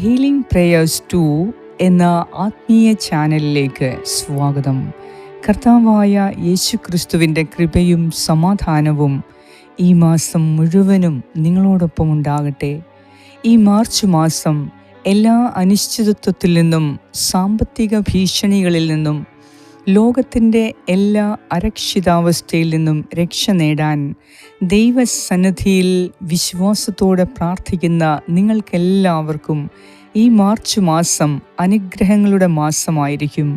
Healing prayers 2 എന്ന ആത്മീയ ചാനലിലേക്ക് സ്വാഗതം. കർത്താവായ യേശുക്രിസ്തുവിൻ്റെ കൃപയും സമാധാനവും ഈ മാസം മുഴുവനും നിങ്ങളോടൊപ്പം ഉണ്ടാകട്ടെ. ഈ മാർച്ച് മാസം എല്ലാ അനിശ്ചിതത്വത്തിൽ നിന്നും, സാമ്പത്തിക ഭീഷണികളിൽ നിന്നും, ലോകത്തിൻ്റെ എല്ലാ അരക്ഷിതാവസ്ഥയിൽ നിന്നും രക്ഷ നേടാൻ ദൈവസന്നിധിയിൽ വിശ്വാസത്തോടെ പ്രാർത്ഥിക്കുന്ന നിങ്ങൾക്കെല്ലാവർക്കും ഈ മാർച്ച് മാസം അനുഗ്രഹങ്ങളുടെ മാസമായിരിക്കും.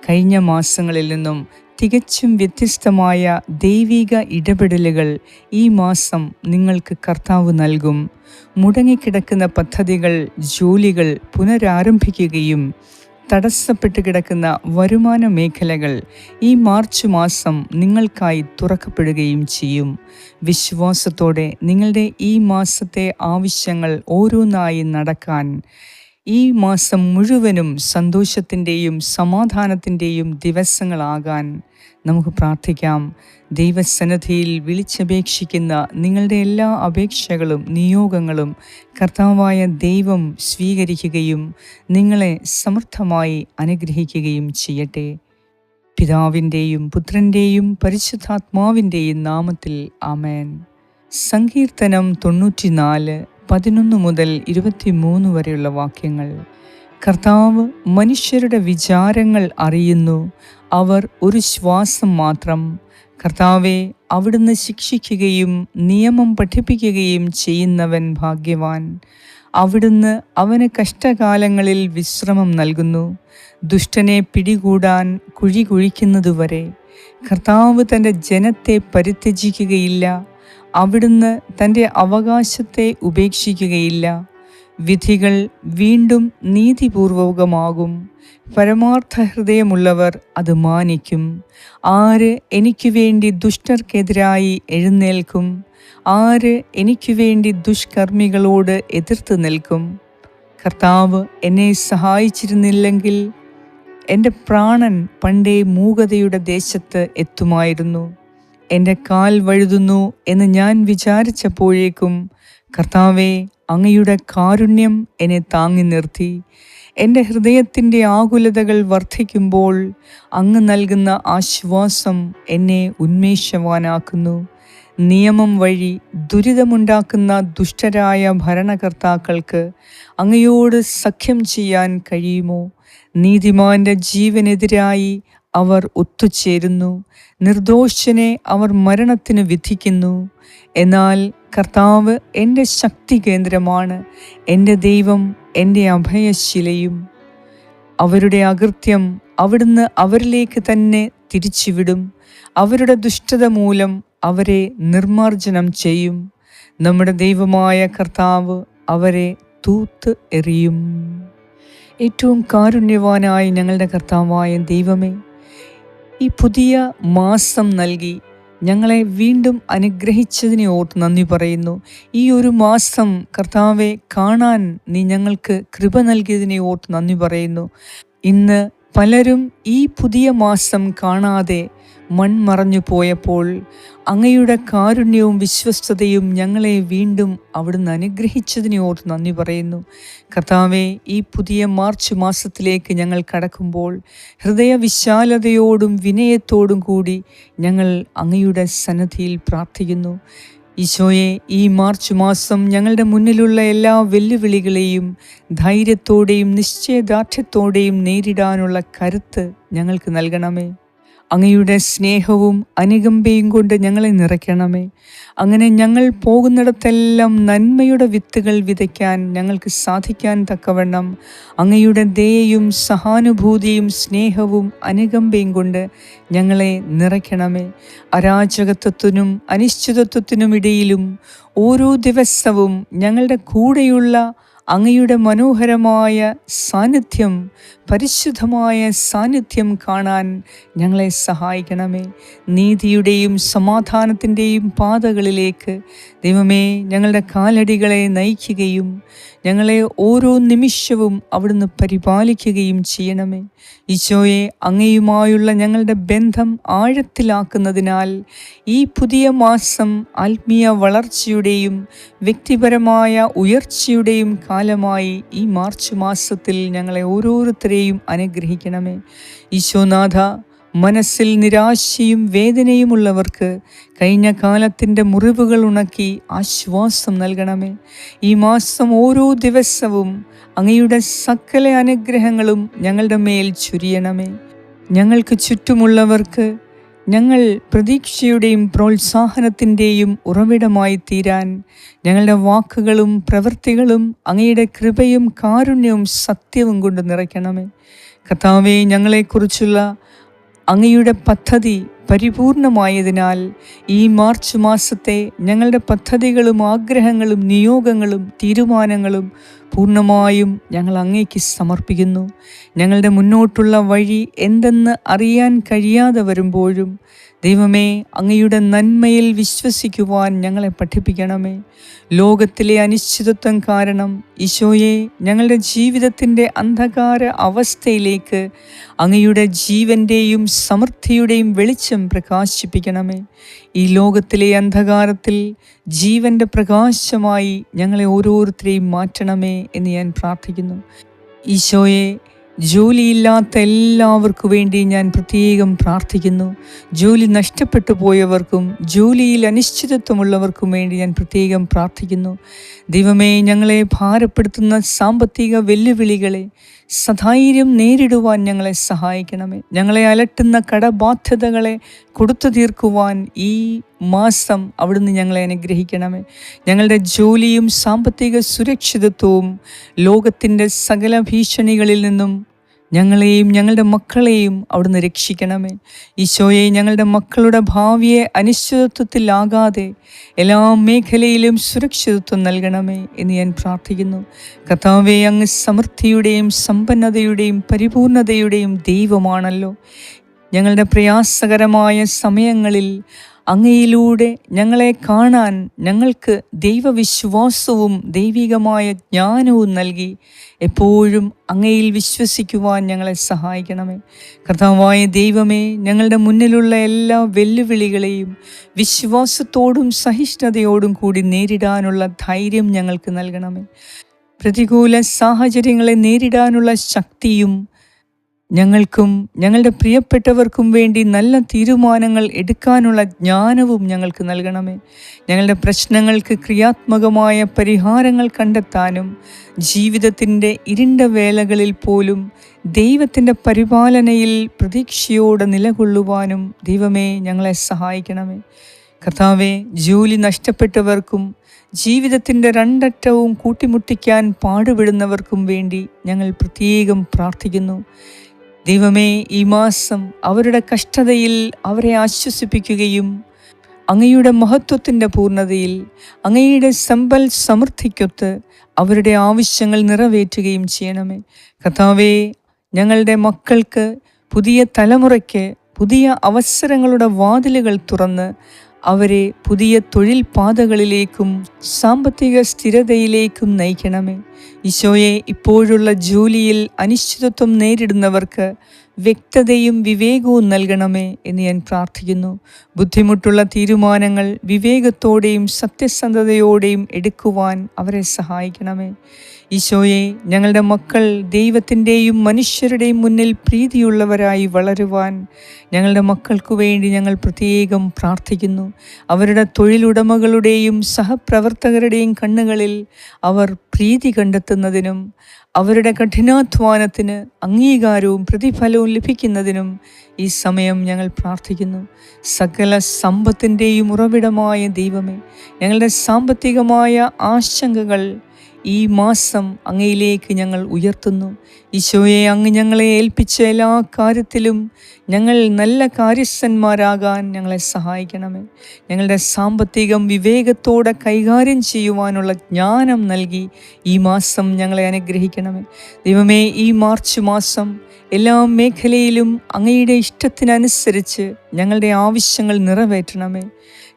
കഴിഞ്ഞ മാസങ്ങളിൽ നിന്നും തികച്ചും വ്യത്യസ്തമായ ദൈവിക ഇടപെടലുകൾ ഈ മാസം നിങ്ങൾക്ക് കർത്താവ് നൽകും. മുടങ്ങിക്കിടക്കുന്ന പദ്ധതികൾ, ജോലികൾ പുനരാരംഭിക്കുകയും തടസ്സപ്പെട്ട് കിടക്കുന്ന വരുമാന മേഖലകൾ ഈ മാർച്ച് മാസം നിങ്ങൾക്കായി തുറക്കപ്പെടുകയും ചെയ്യും. വിശ്വാസത്തോടെ നിങ്ങളുടെ ഈ മാസത്തെ ആവശ്യങ്ങൾ ഓരോന്നായി നടക്കാൻ, ഈ മാസം മുഴുവനും സന്തോഷത്തിൻ്റെയും സമാധാനത്തിൻ്റെയും ദിവസങ്ങളാകാൻ നമുക്ക് പ്രാർത്ഥിക്കാം. ദൈവസന്നിധിയിൽ വിളിച്ചപേക്ഷിക്കുന്ന നിങ്ങളുടെ എല്ലാ അപേക്ഷകളും നിയോഗങ്ങളും കർത്താവായ ദൈവം സ്വീകരിക്കുകയും നിങ്ങളെ സമൃദ്ധമായി അനുഗ്രഹിക്കുകയും ചെയ്യട്ടെ. പിതാവിൻ്റെയും പുത്രൻ്റെയും പരിശുദ്ധാത്മാവിൻ്റെയും നാമത്തിൽ ആമേൻ. സങ്കീർത്തനം 94 11 മുതൽ 23 വരെയുള്ള വാക്യങ്ങൾ. കർത്താവ് മനുഷ്യരുടെ വിചാരങ്ങൾ അറിയുന്നു, അവർ ഒരു ശ്വാസം മാത്രം. കർത്താവെ, അവിടുന്ന് ശിക്ഷിക്കുകയും നിയമം പഠിപ്പിക്കുകയും ചെയ്യുന്നവൻ ഭാഗ്യവാൻ. അവിടുന്ന് അവന് കഷ്ടകാലങ്ങളിൽ വിശ്രമം നൽകുന്നു, ദുഷ്ടനെ പിടികൂടാൻ കുഴി കുഴിക്കുന്നതുവരെ. കർത്താവ് തൻ്റെ ജനത്തെ പരിത്യജിക്കുകയില്ല, അവിടുന്ന് തൻ്റെ അവകാശത്തെ ഉപേക്ഷിക്കുകയില്ല. വിധികൾ വീണ്ടും നീതിപൂർവകമാകും, പരമാർത്ഥ ഹൃദയമുള്ളവർ അത് മാനിക്കും. ആര് എനിക്ക് വേണ്ടി ദുഷ്ടർക്കെതിരായി എഴുന്നേൽക്കും? ആര് എനിക്ക് വേണ്ടി ദുഷ്കർമ്മികളോട് എതിർത്ത് നിൽക്കും? കർത്താവ് എന്നെ സഹായിച്ചിരുന്നില്ലെങ്കിൽ എൻ്റെ പ്രാണൻ പണ്ടേ മൂകതയുടെ ദേശത്ത് എത്തുമായിരുന്നു. എൻ്റെ കാൽ വഴുതുന്നു എന്ന് ഞാൻ വിചാരിച്ചപ്പോഴേക്കും കർത്താവെ, അങ്ങയുടെ കാരുണ്യം എന്നെ താങ്ങി നിർത്തി. എൻ്റെ ഹൃദയത്തിൻ്റെ ആകുലതകൾ വർദ്ധിക്കുമ്പോൾ അങ്ങ് നൽകുന്ന ആശ്വാസം എന്നെ ഉന്മേഷവാനാക്കുന്നു. നിയമം വഴി ദുരിതമുണ്ടാക്കുന്ന ദുഷ്ടരായ ഭരണകർത്താക്കൾക്ക് അങ്ങയോട് സഖ്യം ചെയ്യാൻ കഴിയുമോ? നീതിമാന്റെ ജീവനെതിരായി അവർ ഒത്തുചേരുന്നു, നിർദോഷനെ അവർ മരണത്തിന് വിധിക്കുന്നു. എന്നാൽ കർത്താവ് എൻ്റെ ശക്തി കേന്ദ്രമാണ്, എൻ്റെ ദൈവം എൻ്റെ അഭയശിലയും. അവരുടെ അകൃത്യം അവിടുന്ന് അവരിലേക്ക് തന്നെ തിരിച്ചുവിടും, അവരുടെ ദുഷ്ടത മൂലം അവരെ നിർമ്മാർജ്ജനം ചെയ്യും. നമ്മുടെ ദൈവമായ കർത്താവ് അവരെ തൂത്ത് എറിയും. ഏറ്റവും കാരുണ്യവാനായ ഞങ്ങളുടെ കർത്താവായ ദൈവമേ, ഈ പുതിയ മാസം നൽകി ഞങ്ങളെ വീണ്ടും അനുഗ്രഹിച്ചതിനെ ഓർത്ത് നന്ദി പറയുന്നു. ഈ ഒരു മാസം കർത്താവെ കാണാൻ നീ ഞങ്ങൾക്ക് കൃപ നൽകിയതിനെ ഓർത്ത് നന്ദി പറയുന്നു. ഇന്ന് പലരും ഈ പുതിയ മാസം കാണാതെ മൺമറഞ്ഞു പോയപ്പോൾ അങ്ങയുടെ കാരുണ്യവും വിശ്വസ്തതയും ഞങ്ങളെ വീണ്ടും അവിടുന്ന് അനുഗ്രഹിച്ചതിനെ ഓർത്ത് നന്ദി പറയുന്നു. കർത്താവെ, ഈ പുതിയ മാർച്ച് മാസത്തിലേക്ക് ഞങ്ങൾ കടക്കുമ്പോൾ ഹൃദയവിശാലതയോടും വിനയത്തോടും കൂടി ഞങ്ങൾ അങ്ങയുടെ സന്നിധിയിൽ പ്രാർത്ഥിക്കുന്നു. ഈശോയെ, ഈ മാർച്ച് മാസം ഞങ്ങളുടെ മുന്നിലുള്ള എല്ലാ വെല്ലുവിളികളെയും ധൈര്യത്തോടെയും നിശ്ചയദാർഢ്യത്തോടെയും നേരിടാനുള്ള കരുത്ത് ഞങ്ങൾക്ക് നൽകണമേ. അങ്ങയുടെ സ്നേഹവും അനുകമ്പയും കൊണ്ട് ഞങ്ങളെ നിറയ്ക്കണമേ. അങ്ങനെ ഞങ്ങൾ പോകുന്നിടത്തെല്ലാം നന്മയുടെ വിത്തുകൾ വിതയ്ക്കാൻ ഞങ്ങൾക്ക് സാധിക്കാൻ തക്കവണ്ണം അങ്ങയുടെ ദയയും സഹാനുഭൂതിയും സ്നേഹവും അനുകമ്പയും കൊണ്ട് ഞങ്ങളെ നിറയ്ക്കണമേ. അരാജകത്വത്തിനും അനിശ്ചിതത്വത്തിനും ഇടയിലും ഓരോ ദിവസവും ഞങ്ങളുടെ കൂടെയുള്ള അങ്ങയുടെ മനോഹരമായ സാന്നിധ്യം, പരിശുദ്ധമായ സാന്നിധ്യം കാണാൻ ഞങ്ങളെ സഹായിക്കണമേ. നീതിയുടെയും സമാധാനത്തിൻ്റെയും പാതകളിലേക്ക് ദൈവമേ ഞങ്ങളുടെ കാലടികളെ നയിക്കുകയും ഞങ്ങളെ ഓരോ നിമിഷവും അവിടുന്ന് പരിപാലിക്കുകയും ചെയ്യണമേ. ഈശോയെ, അങ്ങയുമായുള്ള ഞങ്ങളുടെ ബന്ധം ആഴത്തിലാക്കുന്നതിനാൽ ഈ പുതിയ മാസം ആത്മീയ വളർച്ചയുടെയും വ്യക്തിപരമായ ഉയർച്ചയുടെയും കാലമായി ഈ മാർച്ച് മാസത്തിൽ ഞങ്ങളെ ഓരോരുത്തരെയും അനുഗ്രഹിക്കണമേ. ഈശോനാഥ, മനസ്സിൽ നിരാശയും വേദനയുമുള്ളവർക്ക് കഴിഞ്ഞ കാലത്തിൻ്റെ മുറിവുകൾ ഉണക്കി ആശ്വാസം നൽകണമേ. ഈ മാസം ഓരോ ദിവസവും അങ്ങയുടെ സകല അനുഗ്രഹങ്ങളും ഞങ്ങളുടെ മേൽ ചൊരിയണമേ. ഞങ്ങൾക്ക് ചുറ്റുമുള്ളവർക്ക് ഞങ്ങൾ പ്രതീക്ഷയുടെയും പ്രോത്സാഹനത്തിൻ്റെയും ഉറവിടമായി തീരാൻ ഞങ്ങളുടെ വാക്കുകളും പ്രവൃത്തികളും അങ്ങയുടെ കൃപയും കാരുണ്യവും സത്യവും കൊണ്ട് നിറയ്ക്കണമേ. കർത്താവേ, ഞങ്ങളെക്കുറിച്ചുള്ള അങ്ങയുടെ പദ്ധതി പരിപൂർണമായതിനാൽ ഈ മാർച്ച് മാസത്തെ ഞങ്ങളുടെ പദ്ധതികളും ആഗ്രഹങ്ങളും നിയോഗങ്ങളും തീരുമാനങ്ങളും പൂർണ്ണമായും ഞങ്ങൾ അങ്ങേക്ക് സമർപ്പിക്കുന്നു. ഞങ്ങളുടെ മുന്നോട്ടുള്ള വഴി എന്തെന്ന് അറിയാൻ കഴിയാതെ വരുമ്പോഴും ദൈവമേ, അങ്ങയുടെ നന്മയിൽ വിശ്വസിക്കുവാൻ ഞങ്ങളെ പഠിപ്പിക്കണമേ. ലോകത്തിലെ അനിശ്ചിതത്വം കാരണം ഈശോയെ, ഞങ്ങളുടെ ജീവിതത്തിൻ്റെ അന്ധകാര അവസ്ഥയിലേക്ക് അങ്ങയുടെ ജീവൻ്റെയും സമൃദ്ധിയുടെയും വെളിച്ചം പ്രകാശിപ്പിക്കണമേ. ഈ ലോകത്തിലെ അന്ധകാരത്തിൽ ജീവൻ്റെ പ്രകാശമായി ഞങ്ങളെ ഓരോരുത്തരെയും മാറ്റണമേ എന്ന് ഞാൻ പ്രാർത്ഥിക്കുന്നു. ഈശോയെ, ജോലിയില്ലാത്ത എല്ലാവർക്കു വേണ്ടി ഞാൻ പ്രത്യേകം പ്രാർത്ഥിക്കുന്നു. ജോലി നഷ്ടപ്പെട്ടു പോയവർക്കും ജോലിയിൽ അനിശ്ചിതത്വമുള്ളവർക്കും വേണ്ടി ഞാൻ പ്രത്യേകം പ്രാർത്ഥിക്കുന്നു. ദൈവമേ, ഞങ്ങളെ ഭാരപ്പെടുത്തുന്ന സാമ്പത്തിക വെല്ലുവിളികളെ സധൈര്യം നേരിടുവാൻ ഞങ്ങളെ സഹായിക്കണമേ. ഞങ്ങളെ അലട്ടുന്ന കടബാധ്യതകളെ കൊടുത്തു തീർക്കുവാൻ ഈ മാസം അവിടുന്ന് ഞങ്ങളെ അനുഗ്രഹിക്കണമേ. ഞങ്ങളുടെ ജോലിയും സാമ്പത്തിക സുരക്ഷിതത്വവും ലോകത്തിൻ്റെ സകല ഭീഷണികളിൽ നിന്നും ഞങ്ങളെയും ഞങ്ങളുടെ മക്കളെയും അവിടുന്ന് രക്ഷിക്കണമേ. ഈശോയെ, ഞങ്ങളുടെ മക്കളുടെ ഭാവിയെ അനിശ്ചിതത്വത്തിലാകാതെ എല്ലാ മേഖലയിലും സുരക്ഷിതത്വം നൽകണമേ എന്ന് ഞാൻ പ്രാർത്ഥിക്കുന്നു. കർത്താവേ, അങ്ങ് സമൃദ്ധിയുടെയും സമ്പന്നതയുടെയും പരിപൂർണതയുടെയും ദൈവമാണല്ലോ. ഞങ്ങളുടെ പ്രയാസകരമായ സമയങ്ങളിൽ അങ്ങയിലൂടെ ഞങ്ങളെ കാണാൻ ഞങ്ങൾക്ക് ദൈവവിശ്വാസവും ദൈവികമായ ജ്ഞാനവും നൽകി എപ്പോഴും അങ്ങയിൽ വിശ്വസിക്കുവാൻ ഞങ്ങളെ സഹായിക്കണമേ. കർത്താവായ ദൈവമേ, ഞങ്ങളുടെ മുന്നിലുള്ള എല്ലാ വെല്ലുവിളികളെയും വിശ്വാസത്തോടും സഹിഷ്ണുതയോടും കൂടി നേരിടാനുള്ള ധൈര്യം ഞങ്ങൾക്ക് നൽകണമേ. പ്രതികൂല സാഹചര്യങ്ങളെ നേരിടാനുള്ള ശക്തിയും ഞങ്ങൾക്കും ഞങ്ങളുടെ പ്രിയപ്പെട്ടവർക്കും വേണ്ടി നല്ല തീരുമാനങ്ങൾ എടുക്കാനുള്ള ജ്ഞാനവും ഞങ്ങൾക്ക് നൽകണമേ. ഞങ്ങളുടെ പ്രശ്നങ്ങൾക്ക് ക്രിയാത്മകമായ പരിഹാരങ്ങൾ കണ്ടെത്താനും ജീവിതത്തിൻ്റെ ഇരുണ്ട വേളകളിൽ പോലും ദൈവത്തിൻ്റെ പരിപാലനയിൽ പ്രതീക്ഷയോടെ നിലകൊള്ളുവാനും ദൈവമേ ഞങ്ങളെ സഹായിക്കണമേ. കർത്താവേ, ജോലി നഷ്ടപ്പെട്ടവർക്കും ജീവിതത്തിൻ്റെ രണ്ടറ്റവും കൂട്ടിമുട്ടിക്കാൻ പാടുപെടുന്നവർക്കും വേണ്ടി ഞങ്ങൾ പ്രത്യേകം പ്രാർത്ഥിക്കുന്നു. ദൈവമേ, ഈ മാസം അവരുടെ കഷ്ടതയിൽ അവരെ ആശ്വസിപ്പിക്കുകയും അങ്ങയുടെ മഹത്വത്തിൻ്റെ പൂർണ്ണതയിൽ അങ്ങയുടെ സമ്പൽ സമൃദ്ധിക്കൊത്ത് അവരുടെ ആവശ്യങ്ങൾ നിറവേറ്റുകയും ചെയ്യണമേ. കർത്താവേ, ഞങ്ങളുടെ മക്കൾക്ക്, പുതിയ തലമുറയ്ക്ക് പുതിയ അവസരങ്ങളുടെ വാതിലുകൾ തുറന്ന് അവരെ പുതിയ തൊഴിൽ പാതകളിലേക്കും സാമ്പത്തിക സ്ഥിരതയിലേക്കും നയിക്കണമേ. ഈശോയെ, ഇപ്പോഴുള്ള ജോലിയിൽ അനിശ്ചിതത്വം നേരിടുന്നവർക്ക് വ്യക്തതയും വിവേകവും നൽകണമേ എന്ന് ഞാൻ പ്രാർത്ഥിക്കുന്നു. ബുദ്ധിമുട്ടുള്ള തീരുമാനങ്ങൾ വിവേകത്തോടെയും സത്യസന്ധതയോടെയും എടുക്കുവാൻ അവരെ സഹായിക്കണമേ. ഈശോയെ, ഞങ്ങളുടെ മക്കൾ ദൈവത്തിൻ്റെയും മനുഷ്യരുടെയും മുന്നിൽ പ്രീതിയുള്ളവരായി വളരുവാൻ ഞങ്ങളുടെ മക്കൾക്കു വേണ്ടി ഞങ്ങൾ പ്രത്യേകം പ്രാർത്ഥിക്കുന്നു. അവരുടെ തൊഴിലുടമകളുടെയും സഹപ്രവർത്തകരുടെയും കണ്ണുകളിൽ അവർ പ്രീതി കണ്ടെത്തുന്നതിനും അവരുടെ കഠിനാധ്വാനത്തിന് അംഗീകാരവും പ്രതിഫലവും ലഭിക്കുന്നതിനും ഈ സമയം ഞങ്ങൾ പ്രാർത്ഥിക്കുന്നു. സകല സമ്പത്തിൻ്റെയും ഉറവിടമായ ദൈവമേ, ഞങ്ങളുടെ സാമ്പത്തികമായ ആശങ്കകൾ ഈ മാസം അങ്ങയിലേക്ക് ഞങ്ങൾ ഉയർത്തുന്നു. ഈശോയെ, അങ്ങ് ഞങ്ങളെ ഏൽപ്പിച്ച എല്ലാ കാര്യത്തിലും ഞങ്ങൾ നല്ല കാര്യസ്ഥന്മാരാകാൻ ഞങ്ങളെ സഹായിക്കണമേ. ഞങ്ങളുടെ സാമ്പത്തികം വിവേകത്തോടെ കൈകാര്യം ചെയ്യുവാനുള്ള ജ്ഞാനം നൽകി ഈ മാസം ഞങ്ങളെ അനുഗ്രഹിക്കണമേ. ദൈവമേ, ഈ മാർച്ച് മാസം എല്ലാ മേഖലയിലും അങ്ങയുടെ ഇഷ്ടത്തിനനുസരിച്ച് ഞങ്ങളുടെ ആവശ്യങ്ങൾ നിറവേറ്റണമേ.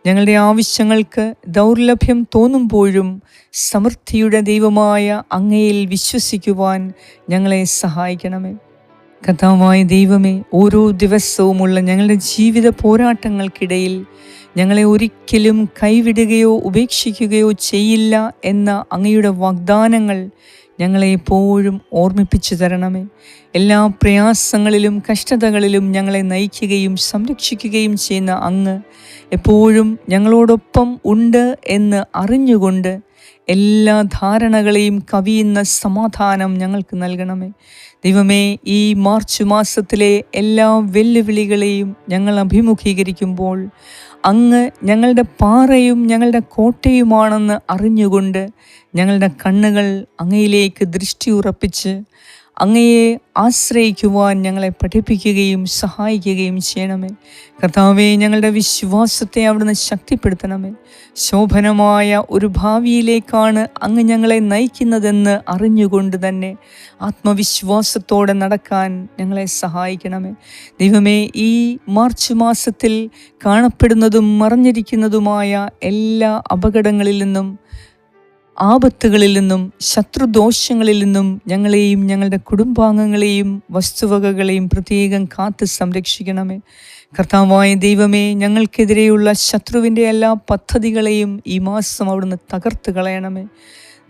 ഞങ്ങളുടെ ആവശ്യങ്ങൾക്ക് ദൗർലഭ്യം തോന്നുമ്പോഴും സമൃദ്ധിയുടെ ദൈവമായ അങ്ങയിൽ വിശ്വസിക്കുവാൻ ഞങ്ങളെ സഹായിക്കണമേ. കർത്താവായ ദൈവമേ, ഓരോ ദിവസവുമുള്ള ഞങ്ങളുടെ ജീവിത പോരാട്ടങ്ങൾക്കിടയിൽ ഞങ്ങളെ ഒരിക്കലും കൈവിടുകയോ ഉപേക്ഷിക്കുകയോ ചെയ്യില്ല എന്ന അങ്ങയുടെ വാഗ്ദാനങ്ങൾ ഞങ്ങളെ എപ്പോഴും ഓർമ്മിപ്പിച്ചു തരണമേ. എല്ലാ പ്രയാസങ്ങളിലും കഷ്ടതകളിലും ഞങ്ങളെ നയിക്കുകയും സംരക്ഷിക്കുകയും ചെയ്യുന്ന അങ്ങ് എപ്പോഴും ഞങ്ങളോടൊപ്പം ഉണ്ട് എന്ന് അറിഞ്ഞുകൊണ്ട് എല്ലാ ധാരണകളെയും കവിയുന്ന സമാധാനം ഞങ്ങൾക്ക് നൽകണമേ. ദൈവമേ, ഈ മാർച്ച് മാസത്തിലെ എല്ലാ വെല്ലുവിളികളെയും ഞങ്ങൾ അഭിമുഖീകരിക്കുമ്പോൾ അങ്ങ് ഞങ്ങളുടെ പാറയും ഞങ്ങളുടെ കോട്ടയുമാണെന്ന് അറിഞ്ഞുകൊണ്ട് ഞങ്ങളുടെ കണ്ണുകൾ അങ്ങയിലേക്ക് ദൃഷ്ടി ഉറപ്പിച്ച് അങ്ങയെ ആശ്രയിക്കുവാൻ ഞങ്ങളെ പഠിപ്പിക്കുകയും സഹായിക്കുകയും ചെയ്യണമേ. കർത്താവേ, ഞങ്ങളുടെ വിശ്വാസത്തെ അവിടുന്ന് ശക്തിപ്പെടുത്തണമേ. ശോഭനമായ ഒരു ഭാവിയിലേക്കാണ് അങ്ങ് ഞങ്ങളെ നയിക്കുന്നതെന്ന് അറിഞ്ഞുകൊണ്ട് തന്നെ ആത്മവിശ്വാസത്തോടെ നടക്കാൻ ഞങ്ങളെ സഹായിക്കണമേ. ദൈവമേ, ഈ മാർച്ച് മാസത്തിൽ കാണപ്പെടുന്നതും മറഞ്ഞിരിക്കുന്നതുമായ എല്ലാ അപകടങ്ങളിൽ നിന്നും, ആപത്തുകളിൽ നിന്നും, ശത്രുദോഷങ്ങളിൽ നിന്നും ഞങ്ങളെയും ഞങ്ങളുടെ കുടുംബാംഗങ്ങളെയും വസ്തുവകകളെയും പ്രത്യേകം കാത്ത് സംരക്ഷിക്കണമേ. കർത്താവായ ദൈവമേ, ഞങ്ങൾക്കെതിരെയുള്ള ശത്രുവിൻ്റെ എല്ലാ പദ്ധതികളെയും ഈ മാസം അവിടുന്ന് തകർത്ത് കളയണമേ.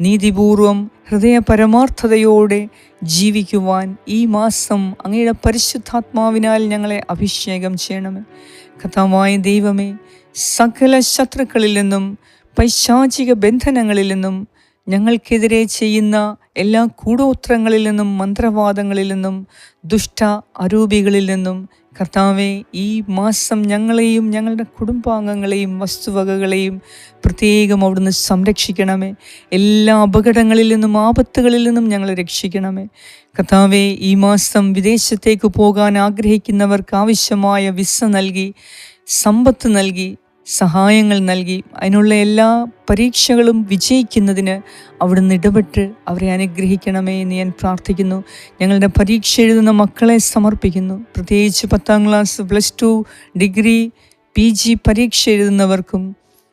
നീതിപൂർവം ഹൃദയപരമാർത്ഥതയോടെ ജീവിക്കുവാൻ ഈ മാസം അങ്ങയുടെ പരിശുദ്ധാത്മാവിനാൽ ഞങ്ങളെ അഭിഷേകം ചെയ്യണമേ. കർത്താവായ ദൈവമേ, സകല ശത്രുക്കളിൽ നിന്നും, പൈശാചിക ബന്ധനങ്ങളിൽ നിന്നും, ഞങ്ങൾക്കെതിരെ ചെയ്യുന്ന എല്ലാ കൂടോത്രങ്ങളിൽ നിന്നും, മന്ത്രവാദങ്ങളിൽ നിന്നും, ദുഷ്ട അരൂപികളിൽ നിന്നും കർത്താവെ, ഈ മാസം ഞങ്ങളെയും ഞങ്ങളുടെ കുടുംബാംഗങ്ങളെയും വസ്തുവകകളെയും പ്രത്യേകം അവിടുന്ന് സംരക്ഷിക്കണമേ. എല്ലാ അപകടങ്ങളിൽ നിന്നും, ആപത്തുകളിൽ നിന്നും ഞങ്ങളെ രക്ഷിക്കണമേ. കർത്താവെ, ഈ മാസം വിദേശത്തേക്ക് പോകാൻ ആഗ്രഹിക്കുന്നവർക്ക് ആവശ്യമായ വിസ നൽകി, സമ്പത്ത് നൽകി, സഹായങ്ങൾ നൽകി, അതിനുള്ള എല്ലാ പരീക്ഷകളും വിജയിക്കുന്നതിന് അവിടുന്ന് ഇടപെട്ട് അവരെ അനുഗ്രഹിക്കണമേ എന്ന് ഞാൻ പ്രാർത്ഥിക്കുന്നു. ഞങ്ങളുടെ പരീക്ഷ എഴുതുന്ന മക്കളെ സമർപ്പിക്കുന്നു. പ്രത്യേകിച്ച് 10ാം ക്ലാസ്, +2, ഡിഗ്രി, PG പരീക്ഷ എഴുതുന്നവർക്കും,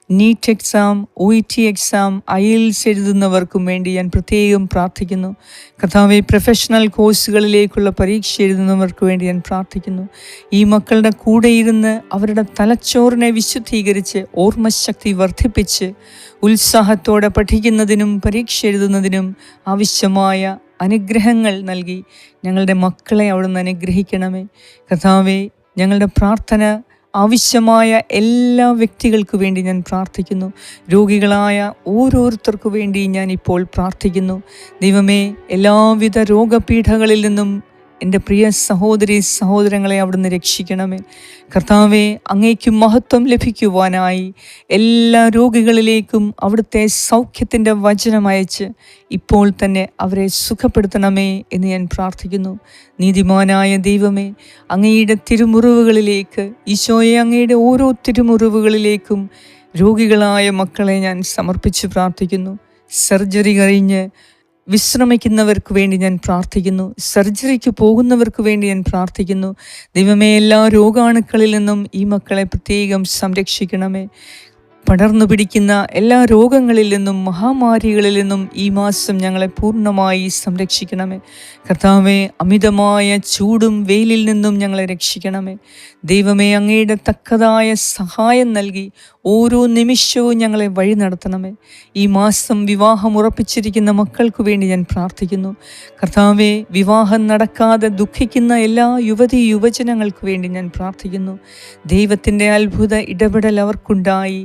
NEET exam, OET exam, IELTS എഴുതുന്നവർക്കും വേണ്ടി ഞാൻ പ്രത്യേകം പ്രാർത്ഥിക്കുന്നു. കർത്താവെ, പ്രൊഫഷണൽ കോഴ്സുകളിലേക്കുള്ള പരീക്ഷ എഴുതുന്നവർക്ക് വേണ്ടി ഞാൻ പ്രാർത്ഥിക്കുന്നു. ഈ മക്കളുടെ കൂടെ ഇരുന്ന് അവരുടെ തലച്ചോറിനെ വിശുദ്ധീകരിച്ച് ഓർമ്മശക്തി വർദ്ധിപ്പിച്ച് ഉത്സാഹത്തോടെ പഠിക്കുന്നതിനും പരീക്ഷ എഴുതുന്നതിനും ആവശ്യമായ അനുഗ്രഹങ്ങൾ നൽകി ഞങ്ങളുടെ മക്കളെ അവിടുന്ന് അനുഗ്രഹിക്കണമേ. കർത്താവെ, ഞങ്ങളുടെ പ്രാർത്ഥന ആവശ്യമായ എല്ലാ വ്യക്തികൾക്ക് വേണ്ടി ഞാൻ പ്രാർത്ഥിക്കുന്നു. രോഗികളായ ഓരോരുത്തർക്കു വേണ്ടി ഞാൻ ഇപ്പോൾ പ്രാർത്ഥിക്കുന്നു. ദൈവമേ, എല്ലാവിധ രോഗപീഠകളിൽ നിന്നും എൻ്റെ പ്രിയ സഹോദരി സഹോദരങ്ങളെ അവിടുന്ന് രക്ഷിക്കണമേ. കർത്താവെ, അങ്ങേക്ക് മഹത്വം ലഭിക്കുവാനായി എല്ലാ രോഗികളിലേക്കും അവിടുത്തെ സൗഖ്യത്തിൻ്റെ വചനം അയച്ച് ഇപ്പോൾ തന്നെ അവരെ സുഖപ്പെടുത്തണമേ എന്ന് ഞാൻ പ്രാർത്ഥിക്കുന്നു. നീതിമാനായ ദൈവമേ, അങ്ങയുടെ തിരുമുറിവുകളിലേക്ക്, ഈശോയെ, അങ്ങയുടെ ഓരോ തിരുമുറിവുകളിലേക്കും രോഗികളായ മക്കളെ ഞാൻ സമർപ്പിച്ച് പ്രാർത്ഥിക്കുന്നു. സർജറി കഴിഞ്ഞ് വിശ്രമിക്കുന്നവർക്ക് വേണ്ടി ഞാൻ പ്രാർത്ഥിക്കുന്നു. സർജറിക്ക് പോകുന്നവർക്ക് വേണ്ടി ഞാൻ പ്രാർത്ഥിക്കുന്നു. ദൈവമേ, എല്ലാ രോഗാണുക്കളിൽ നിന്നും ഈ മക്കളെ പ്രത്യേകം സംരക്ഷിക്കണമേ. പടർന്നു പിടിക്കുന്ന എല്ലാ രോഗങ്ങളിൽ നിന്നും, മഹാമാരികളിൽ നിന്നും ഈ മാസം ഞങ്ങളെ പൂർണ്ണമായി സംരക്ഷിക്കണമേ. കർത്താവെ, അമിതമായ ചൂടും വെയിലിൽ നിന്നും ഞങ്ങളെ രക്ഷിക്കണമേ. ദൈവമേ, അങ്ങയുടെ തക്കതായ സഹായം നൽകി ഓരോ നിമിഷവും ഞങ്ങളെ വഴി നടത്തണമേ. ഈ മാസം വിവാഹം ഉറപ്പിച്ചിരിക്കുന്ന മക്കൾക്ക് വേണ്ടി ഞാൻ പ്രാർത്ഥിക്കുന്നു. കർത്താവെ, വിവാഹം നടക്കാതെ ദുഃഖിക്കുന്ന എല്ലാ യുവതി യുവജനങ്ങൾക്ക് വേണ്ടി ഞാൻ പ്രാർത്ഥിക്കുന്നു. ദൈവത്തിൻ്റെ അത്ഭുത ഇടപെടൽ അവർക്കുണ്ടായി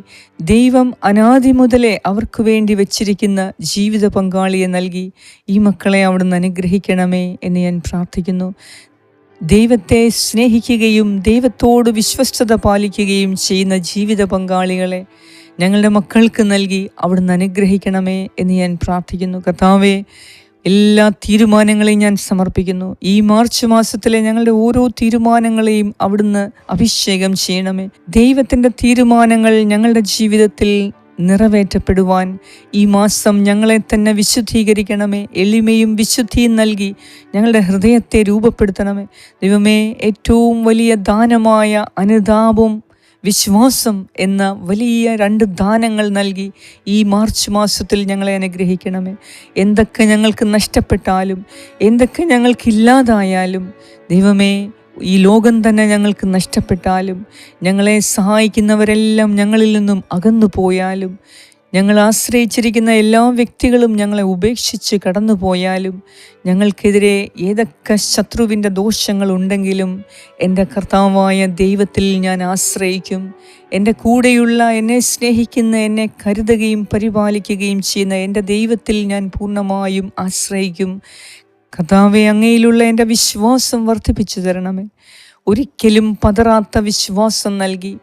ദൈവം അനാദി മുതലേ അവർക്ക് വേണ്ടി വെച്ചിരിക്കുന്ന ജീവിത പങ്കാളിയെ നൽകി ഈ മക്കളെ അവിടുന്ന് അനുഗ്രഹിക്കണമേ എന്ന് ഞാൻ പ്രാർത്ഥിക്കുന്നു. ദൈവത്തെ സ്നേഹിക്കുകയും ദൈവത്തോട് വിശ്വസ്തത പാലിക്കുകയും ചെയ്യുന്ന ജീവിത പങ്കാളികളെ ഞങ്ങളുടെ മക്കൾക്ക് നൽകി അവിടുന്ന് അനുഗ്രഹിക്കണമേ എന്ന് ഞാൻ പ്രാർത്ഥിക്കുന്നു. കർത്താവേ, എല്ലാ തീരുമാനങ്ങളെയും ഞാൻ സമർപ്പിക്കുന്നു. ഈ മാർച്ച് മാസത്തിലെ ഞങ്ങളുടെ ഓരോ തീരുമാനങ്ങളെയും അവിടുന്ന് അഭിഷേകം ചെയ്യണമേ. ദൈവത്തിൻ്റെ തീരുമാനങ്ങൾ ഞങ്ങളുടെ ജീവിതത്തിൽ നിറവേറ്റപ്പെടുവാൻ ഈ മാസം ഞങ്ങളെ തന്നെ വിശുദ്ധീകരിക്കണമേ. എളിമയും വിശുദ്ധിയും നൽകി ഞങ്ങളുടെ ഹൃദയത്തെ രൂപപ്പെടുത്തണമേ. ദൈവമേ, ഏറ്റവും വലിയ ദാനമായ അനുതാപം, വിശ്വാസം എന്ന വലിയ 2 ദാനങ്ങൾ നൽകി ഈ മാർച്ച് മാസത്തിൽ ഞങ്ങളെ അനുഗ്രഹിക്കണമേ. എന്തൊക്കെ ഞങ്ങൾക്ക് നഷ്ടപ്പെട്ടാലും, എന്തൊക്കെ ഞങ്ങൾക്കില്ലാതായാലും ദൈവമേ, ഈ ലോകം തന്നെ ഞങ്ങൾക്ക് നഷ്ടപ്പെട്ടാലും, ഞങ്ങളെ സഹായിക്കുന്നവരെല്ലാം ഞങ്ങളിൽ നിന്നും അകന്നു പോയാലും, ഞങ്ങൾ ആശ്രയിച്ചിരിക്കുന്ന എല്ലാ വ്യക്തികളും ഞങ്ങളെ ഉപേക്ഷിച്ച് കടന്നു പോയാലും, ഞങ്ങൾക്കെതിരെ ഏതൊക്കെ ശത്രുവിൻ്റെ ദോഷങ്ങളുണ്ടെങ്കിലും എൻ്റെ കർത്താവായ ദൈവത്തിൽ ഞാൻ ആശ്രയിക്കും. എൻ്റെ കൂടെയുള്ള, എന്നെ സ്നേഹിക്കുന്ന, എന്നെ കരുതുകയും പരിപാലിക്കുകയും ചെയ്യുന്ന എൻ്റെ ദൈവത്തിൽ ഞാൻ പൂർണ്ണമായും ആശ്രയിക്കും. കർത്താവേ, അങ്ങയിലുള്ള എൻ്റെ വിശ്വാസം വർദ്ധിപ്പിച്ചു തരണമേ. ഒരിക്കലും പതറാത്ത വിശ്വാസം നൽകി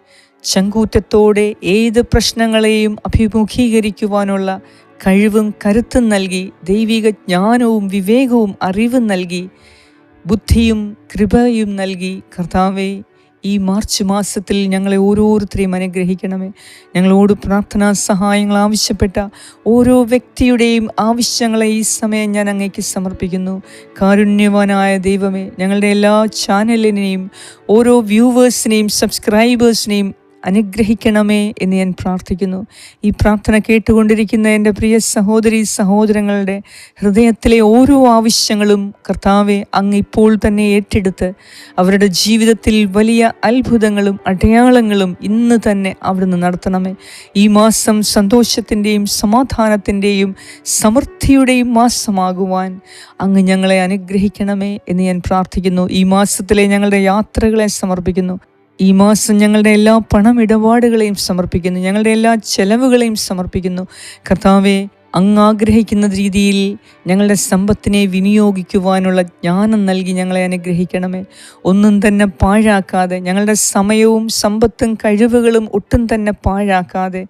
ചങ്കൂറ്റത്തോടെ ഏത് പ്രശ്നങ്ങളെയും അഭിമുഖീകരിക്കുവാനുള്ള കഴിവും കരുത്തും നൽകി, ദൈവിക ജ്ഞാനവും വിവേകവും അറിവും നൽകി, ബുദ്ധിയും കൃപയും നൽകി കർത്താവേ, ഈ മാർച്ച് മാസത്തിൽ ഞങ്ങളെ ഓരോരുത്തരെയും അനുഗ്രഹിക്കണമേ. ഞങ്ങളോട് പ്രാർത്ഥനാ സഹായങ്ങൾ ആവശ്യപ്പെട്ട ഓരോ വ്യക്തിയുടെയും ആവശ്യങ്ങളെ ഈ സമയം ഞാൻ അങ്ങേക്ക് സമർപ്പിക്കുന്നു. കാരുണ്യവാനായ ദൈവമേ, ഞങ്ങളുടെ എല്ലാ ചാനലിനെയും ഓരോ വ്യൂവേഴ്സിനെയും സബ്സ്ക്രൈബേഴ്സിനെയും അനുഗ്രഹിക്കണമേ എന്ന് ഞാൻ പ്രാർത്ഥിക്കുന്നു. ഈ പ്രാർത്ഥന കേട്ടുകൊണ്ടിരിക്കുന്ന എൻ്റെ പ്രിയ സഹോദരി സഹോദരങ്ങളുടെ ഹൃദയത്തിലെ ഓരോ ആവശ്യങ്ങളും കർത്താവെ അങ്ങ് ഇപ്പോൾ തന്നെ ഏറ്റെടുത്ത് അവരുടെ ജീവിതത്തിൽ വലിയ അത്ഭുതങ്ങളും അടയാളങ്ങളും ഇന്ന് തന്നെ അവിടുന്ന് നടത്തണമേ. ഈ മാസം സന്തോഷത്തിൻ്റെയും സമാധാനത്തിൻ്റെയും സമൃദ്ധിയുടെയും മാസമാകുവാൻ അങ്ങ് ഞങ്ങളെ അനുഗ്രഹിക്കണമേ എന്ന് ഞാൻ പ്രാർത്ഥിക്കുന്നു. ഈ മാസത്തിലെ ഞങ്ങളുടെ യാത്രകളെ സമർപ്പിക്കുന്നു. ഈ മാസം ഞങ്ങളുടെ എല്ലാ പണമിടപാടുകളെയും സമർപ്പിക്കുന്നു. ഞങ്ങളുടെ എല്ലാ ചെലവുകളെയും സമർപ്പിക്കുന്നു. കർത്താവെ, അങ്ങ് ആഗ്രഹിക്കുന്ന രീതിയിൽ ഞങ്ങളുടെ സമ്പത്തിനെ വിനിയോഗിക്കുവാനുള്ള ജ്ഞാനം നൽകി ഞങ്ങളെ അനുഗ്രഹിക്കണമേ. ഒന്നും തന്നെ പാഴാക്കാതെ, ഞങ്ങളുടെ സമയവും സമ്പത്തും കഴിവുകളും ഒട്ടും തന്നെ പാഴാക്കാതെ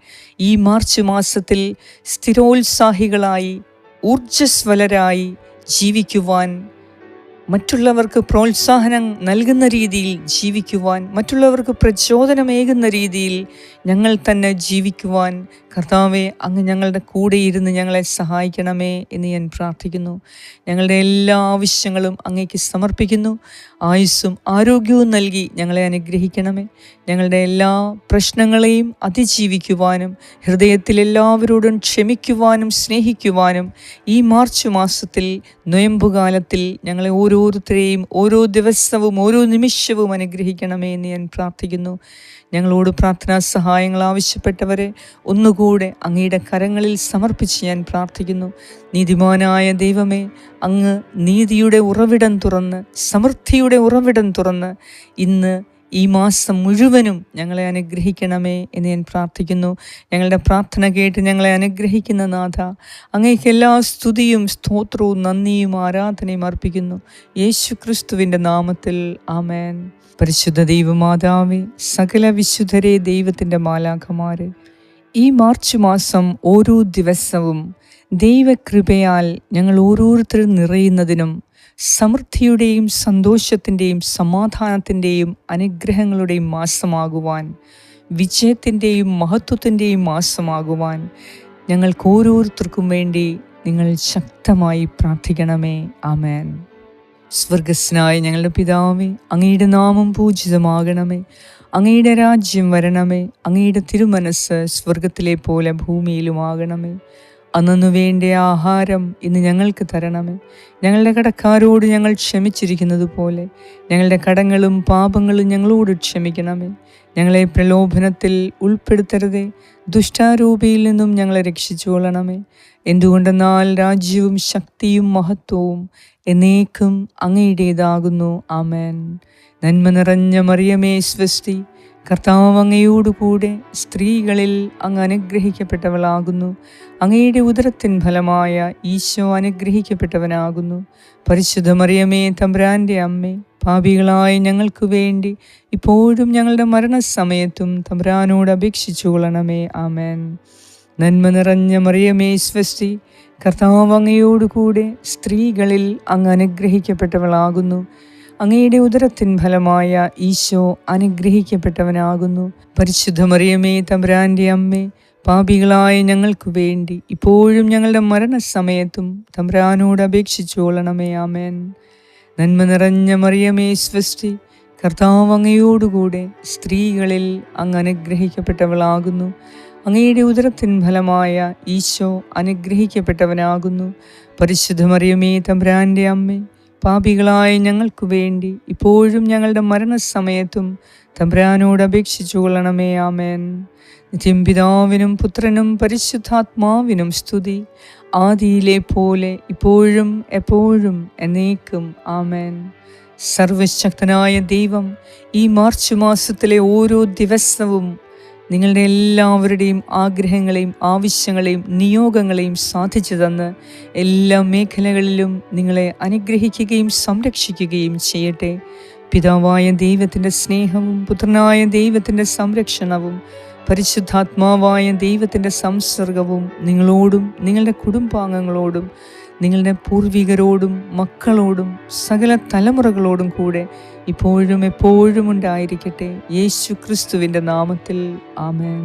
ഈ മാർച്ച് മാസത്തിൽ സ്ഥിരോത്സാഹികളായി ഊർജ്ജസ്വലരായി ജീവിക്കുവാൻ, മറ്റുള്ളവർക്ക് പ്രോത്സാഹനം നൽകുന്ന രീതിയിൽ ജീവിക്കുവാൻ, മറ്റുള്ളവർക്ക് പ്രചോദനമേകുന്ന രീതിയിൽ ഞങ്ങൾ തന്നെ ജീവിക്കുവാൻ കർത്താവെ അങ്ങ് ഞങ്ങളുടെ കൂടെ ഇരുന്ന് ഞങ്ങളെ സഹായിക്കണമേ എന്ന് ഞാൻ പ്രാർത്ഥിക്കുന്നു. ഞങ്ങളുടെ എല്ലാ ആവശ്യങ്ങളും അങ്ങേക്ക് സമർപ്പിക്കുന്നു. ആയുസ്സും ആരോഗ്യവും നൽകി ഞങ്ങളെ അനുഗ്രഹിക്കണമേ. ഞങ്ങളുടെ എല്ലാ പ്രശ്നങ്ങളെയും അതിജീവിക്കുവാനും, ഹൃദയത്തിൽ എല്ലാവരോടും ക്ഷമിക്കുവാനും സ്നേഹിക്കുവാനും ഈ മാർച്ച് മാസത്തിൽ നൊയമ്പുകാലത്തിൽ ഞങ്ങളെ ഓരോരുത്തരെയും ഓരോ ദിവസവും ഓരോ നിമിഷവും അനുഗ്രഹിക്കണമേ എന്ന് ഞാൻ പ്രാർത്ഥിക്കുന്നു. ഞങ്ങളോട് പ്രാർത്ഥനാ സഹായങ്ങൾ ആവശ്യപ്പെട്ടവരെ ഒന്നുകൂടെ അങ്ങയുടെ കരങ്ങളിൽ സമർപ്പിച്ച് ഞാൻ പ്രാർത്ഥിക്കുന്നു. നീതിമാനായ ദൈവമേ, അങ്ങ് നീതിയുടെ ഉറവിടം തുറന്ന്, സമൃദ്ധിയുടെ ഉറവിടം തുറന്ന് ഇന്ന് ഈ മാസം മുഴുവനും ഞങ്ങളെ അനുഗ്രഹിക്കണമേ എന്ന് ഞാൻ പ്രാർത്ഥിക്കുന്നു. ഞങ്ങളുടെ പ്രാർത്ഥന കേട്ട് ഞങ്ങളെ അനുഗ്രഹിക്കുന്ന നാഥ, അങ്ങേക്ക് എല്ലാ സ്തുതിയും സ്തോത്രവും നന്ദിയും ആരാധനയും അർപ്പിക്കുന്നു. യേശു ക്രിസ്തുവിൻ്റെ നാമത്തിൽ ആമേൻ. പരിശുദ്ധ ദൈവമാതാവേ, സകല വിശുദ്ധരെ, ദൈവത്തിൻ്റെ മാലാഖമാരെ, ഈ മാർച്ച് മാസം ഓരോ ദിവസവും ദൈവകൃപയാൽ ഞങ്ങൾ ഓരോരുത്തരും നിറയുന്നതിനും സമൃദ്ധിയുടെയും സന്തോഷത്തിൻ്റെയും സമാധാനത്തിൻ്റെയും അനുഗ്രഹങ്ങളുടെയും മാസമാകുവാൻ, വിജയത്തിൻ്റെയും മഹത്വത്തിൻ്റെയും മാസമാകുവാൻ ഞങ്ങൾക്ക് ഓരോരുത്തർക്കും വേണ്ടി നിങ്ങൾ ശക്തമായി പ്രാർത്ഥിക്കണമേ. ആമേൻ. സ്വർഗസ്നായ ഞങ്ങളുടെ പിതാവേ, അങ്ങയുടെ നാമം പൂജിതമാകണമേ. അങ്ങയുടെ രാജ്യം വരണമേ. അങ്ങയുടെ തിരുമനസ് സ്വർഗത്തിലെ പോലെ ഭൂമിയിലുമാകണമേ. അന്നു വേണ്ട ആഹാരം ഇന്ന് ഞങ്ങൾക്ക് തരണമേ. ഞങ്ങളുടെ കടക്കാരോട് ഞങ്ങൾ ക്ഷമിച്ചിരിക്കുന്നത് പോലെ ഞങ്ങളുടെ കടങ്ങളും പാപങ്ങളും ഞങ്ങളോട് ക്ഷമിക്കണമേ. ഞങ്ങളെ പ്രലോഭനത്തിൽ ഉൾപ്പെടുത്തരുതേ, ദുഷ്ടാരൂപിയിൽ നിന്നും ഞങ്ങളെ രക്ഷിച്ചുകൊള്ളണമേ. എന്തുകൊണ്ടെന്നാൽ രാജ്യവും ശക്തിയും മഹത്വവും എന്നേക്കും അങ്ങയുടേതാകുന്നു. ആമേൻ. നന്മ നിറഞ്ഞ മറിയമേ സ്വസ്തി, കർത്താവ് അങ്ങയോടുകൂടെ സ്ത്രീകളിൽ അങ്ങ് അനുഗ്രഹിക്കപ്പെട്ടവളാകുന്നു. അങ്ങയുടെ ഉദരത്തിൻ ഫലമായ ഈശോ അനുഗ്രഹിക്കപ്പെട്ടവനാകുന്നു. പരിശുദ്ധ മറിയമേ, തമ്പുരാൻ്റെ അമ്മേ, പാപികളായ ഞങ്ങൾക്ക് വേണ്ടി ഇപ്പോഴും ഞങ്ങളുടെ മരണസമയത്തും തമ്പുരാനോട് അപേക്ഷിച്ചു കൊള്ളണമേ. ആമേൻ. നന്മ നിറഞ്ഞ മറിയമേ സ്വസ്തി, കർത്താവ് അങ്ങയോടുകൂടെ സ്ത്രീകളിൽ അങ്ങ് അനുഗ്രഹിക്കപ്പെട്ടവളാകുന്നു. അങ്ങയുടെ ഉദരത്തിൻ ഫലമായ ഈശോ അനുഗ്രഹിക്കപ്പെട്ടവനാകുന്നു. പരിശുദ്ധ മറിയമേ, തമ്പുരാൻ്റെ അമ്മേ, പാപികളായ ഞങ്ങൾക്ക് വേണ്ടി ഇപ്പോഴും ഞങ്ങളുടെ മരണസമയത്തും തമ്പുരാനോട് അപേക്ഷിച്ചു കൊള്ളണമേ. ആമേൻ. നന്മ നിറഞ്ഞ മറിയമേ സ്വസ്തി, കർത്താവ് അങ്ങയോടുകൂടെ സ്ത്രീകളിൽ അങ്ങ് അനുഗ്രഹിക്കപ്പെട്ടവളാകുന്നു. അങ്ങയുടെ ഉദരത്തിൻ ഫലമായ ഈശോ അനുഗ്രഹിക്കപ്പെട്ടവനാകുന്നു. പരിശുദ്ധ മറിയമേ, തമ്പുരാൻ്റെ അമ്മേ, പാപികളായ ഞങ്ങൾക്ക് വേണ്ടി ഇപ്പോഴും ഞങ്ങളുടെ മരണസമയത്തും തമ്പുരാനോട് അപേക്ഷിച്ചു കൊള്ളണമേ. ആമേൻ. നിത്യം പിതാവിനും പുത്രനും പരിശുദ്ധാത്മാവിനും സ്തുതി, ആദിയിലെ പോലെ ഇപ്പോഴും എപ്പോഴും എന്നേക്കും. ആമേൻ. സർവശക്തനായ ദൈവം ഈ മാർച്ച് മാസത്തിലെ ഓരോ ദിവസവും നിങ്ങളുടെ എല്ലാവരുടെയും ആഗ്രഹങ്ങളെയും ആവശ്യങ്ങളെയും നിയോഗങ്ങളെയും സാധിച്ചു തന്ന് എല്ലാ മേഖലകളിലും നിങ്ങളെ അനുഗ്രഹിക്കുകയും സംരക്ഷിക്കുകയും ചെയ്യട്ടെ. പിതാവായ ദൈവത്തിൻ്റെ സ്നേഹവും പുത്രനായ ദൈവത്തിൻ്റെ സംരക്ഷണവും പരിശുദ്ധാത്മാവായ ദൈവത്തിൻ്റെ സംസർഗവും നിങ്ങളോടും നിങ്ങളുടെ കുടുംബാംഗങ്ങളോടും നിങ്ങളുടെ പൂർവികരോടും മക്കളോടും സകല തലമുറകളോടും കൂടെ ഇപ്പോഴും എപ്പോഴും ഉണ്ടായിരിക്കട്ടെ. യേശു ക്രിസ്തുവിൻ്റെ നാമത്തിൽ. ആമേൻ.